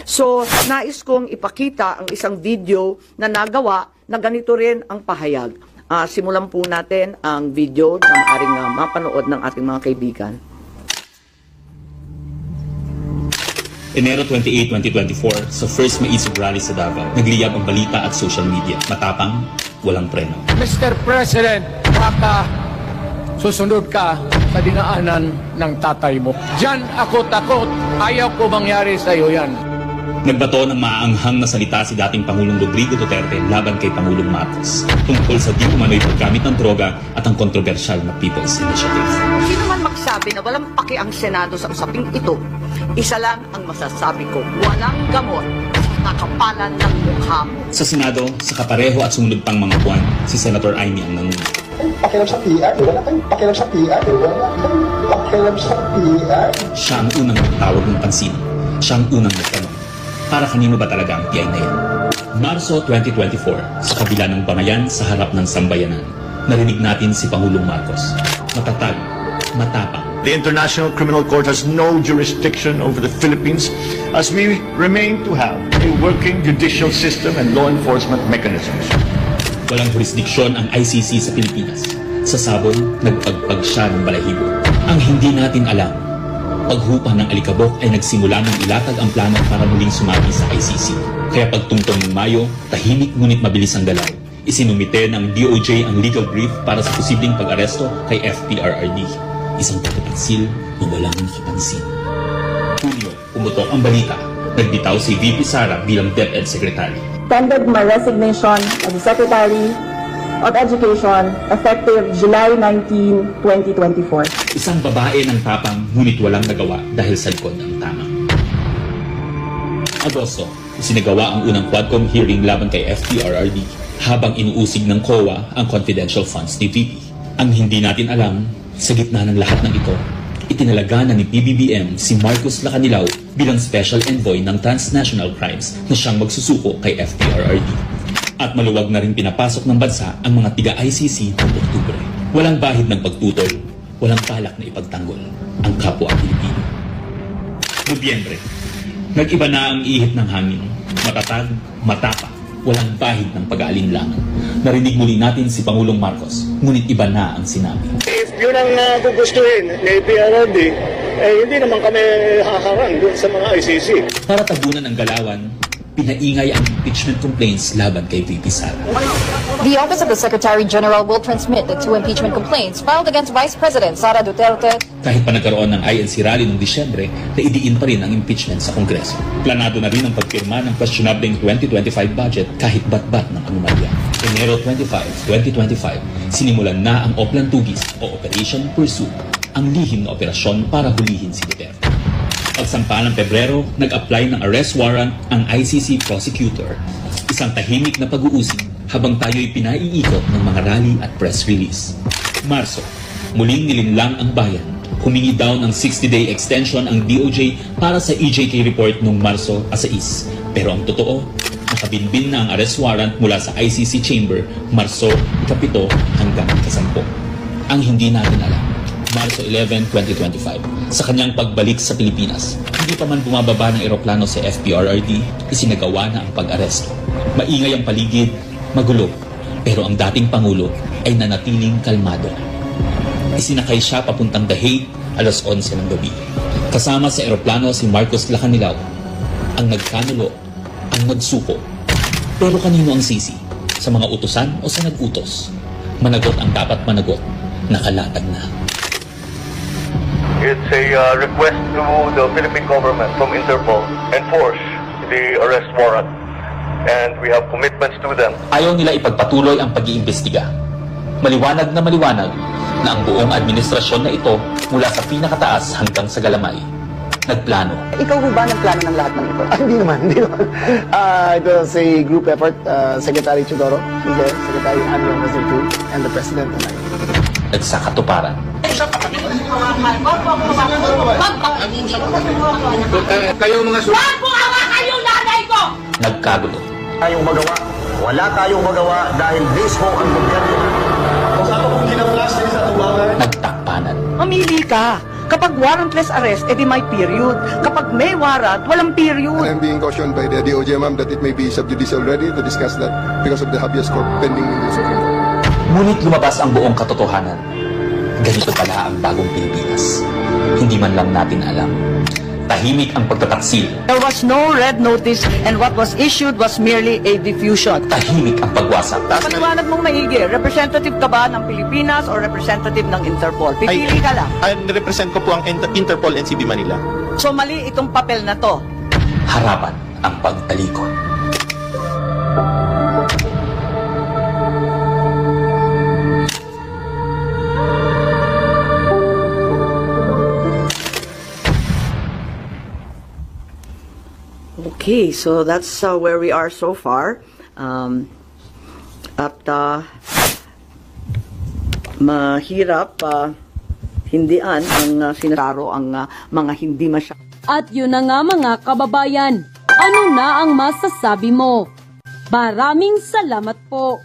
So, nais kong ipakita ang isang video na nagawa na ganito rin ang pahayag. Simulan po natin ang video na maaaring mapanood ng ating mga kaibigan. Enero 28, 2024, sa first Maisog Rally sa Davao, nagliyab ang balita at social media. Matapang, walang preno. Mr. President, baka susunod ka sa dinaanan ng tatay mo. Diyan ako takot. Ayaw ko mangyari sa iyo yan. Nagbato ng maaanghang na salita si dating Pangulong Rodrigo Duterte laban kay Pangulong Marcos tungkol sa di umano'y paggamit ng droga at ang kontrobersyal na People's Initiative. Sino man magsabi na walang paki ang Senado sa usaping ito, isa lang ang masasabi ko, walang gamot sa nakapalan ng mukha mo. Sa Senado, sa kapareho at sumunod pang mga buwan, si Senator Amy ang nanguna. Pakialam sa PR, wala tayong pakialam sa PR, wala tayong pakialam sa PR. Siya ang unang nagtawag ng pansin. Siya ang unang nagtanong. Para kanino ba talaga ang PI na yan? Marso 2024, sa kabila ng bangayan sa harap ng sambayanan, narinig natin si Pangulong Marcos. Matatag, matapang. The International Criminal Court has no jurisdiction over the Philippines as we remain to have a working judicial system and law enforcement mechanisms. Walang jurisdiksyon ang ICC sa Pilipinas. Sa sabon, nagpagpag siya ng balahibo. Ang hindi natin alam, paghupa ng alikabok ay nagsimula ng ilatag ang plano para muling sumagi sa ICC. Kaya pagtungtong ng Mayo, tahimik ngunit mabilis ang galaw. Isinumite ng DOJ ang legal brief para sa posibleng pag-aresto kay FPRRD. Isang pagpapaksil na walang nakapansin. Hunyo, pumutok ang balita. Nagbitaw si VP Sara bilang DepEd Secretary. Tendered my resignation as the Secretary of Education effective July 19, 2024. Isang babae ng tapang ngunit walang nagawa dahil sa likod ng tama. Agosto, isinagawa ang unang Quadcom hearing laban kay FPRRD habang inuusig ng COA ang confidential funds ni VP. Ang hindi natin alam, sa gitna ng lahat ng ito, itinalaga na ni PBBM si Marcos Lacanilao bilang Special Envoy ng Transnational Crimes na siyang magsusuko kay FPRRD. At maluwag na rin pinapasok ng bansa ang mga tiga-ICC noong Oktubre. Walang bahid ng pagtutol, walang palak na ipagtanggol ang kapwa Pilipino. Nobyembre, nag-iba na ang ihip ng hangin. Matatag, matapang, walang bahid ng pag-aalinlangan. Narinig muli natin si Pangulong Marcos, ngunit iba na ang sinabi. If yun ang gugustuhin ni PRRD, hindi naman kami haharang doon sa mga ICC. Para tabunan ang galawan, pinaingay ang impeachment complaints laban kay VP Sara. The Office of the Secretary General will transmit the 2 impeachment complaints filed against Vice President Sara Duterte. Kahit pa nagkaroon ng INC rally noong Disyembre, naidiin pa rin ang impeachment sa Kongreso. Planado na rin ang pagpirma ng questionableng 2025 budget kahit bat-bat ng anomalya. Enero 25, 2025, sinimulan na ang Oplan Tugis o Operation Pursuit, ang lihim na operasyon para hulihin si Duterte. Pagsampa ng Pebrero, nag-apply ng arrest warrant ang ICC prosecutor. Isang tahimik na pag-uusig habang tayo'y pinaiikot ng mga rally at press release. Marso, muling nilinlang ang bayan. Humingi daw ng 60-day extension ang DOJ para sa EJK report noong Marso 6. Pero ang totoo, nakabinbin na ang arrest warrant mula sa ICC chamber Marso 7 hanggang 10. Ang hindi natin alam, Marso 11, 2025, sa kanyang pagbalik sa Pilipinas, hindi pa man bumababa ng eroplano sa FPRRD, isinagawa na ang pag-aresto. Maingay ang paligid, magulo, pero ang dating Pangulo ay nanatiling kalmado. Isinakay siya papuntang The Hague, alas 11 ng gabi. Kasama sa eroplano si Marcos Lacanilao, ang nagkanulo, ang nagsuko. Pero kanino ang sisi? Sa mga utusan o sa nag-utos? Managot ang dapat managot, nakalatag na. It's a request to the Philippine government from Interpol enforce the arrest warrant, and we have commitments to them. Ayaw nila ipagpatuloy ang pag-iimbestiga. Maliwanag na ang buong administrasyon na ito mula sa pinakataas hanggang sa galamay. Nagplano. Ikaw ho ba nagplano ng lahat ng ito? Hindi naman. It was a group effort. Secretary Chudoro, Secretary Andrew Mazutu, and the President and I. Nagsakatuparan. Kayo mga Wag mo kayo nanay ko! Nagkagulo. Tayong magawa. Wala tayong magawa dahil this ho ang gobyerno. Nagtakpanan. Mamili ka. Kapag warrantless arrest, edi may period. Kapag may warrant, walang period. I'm being cautioned by the DOJ, ma'am, that it may be sub judice already to discuss that because of the habeas corpus pending in the Supreme Court. Ngunit lumabas ang buong katotohanan. Ganito pala ang bagong Pilipinas. Hindi man lang natin alam. Tahimik ang pagtataksil. There was no red notice and what was issued was merely a diffusion. Tahimik ang pagwasak. Paliwanag mong maigi, representative ka ba ng Pilipinas o representative ng Interpol? Pipili ka lang. Represent ko po ang Interpol NCB Manila. So mali itong papel na to. Harapan ang pagtalikod. Okay, so that's where we are so far. Mahirap hindian ang sinasaro ang mga hindi masyadong. At yun na nga mga kababayan, ano na ang masasabi mo? Maraming salamat po.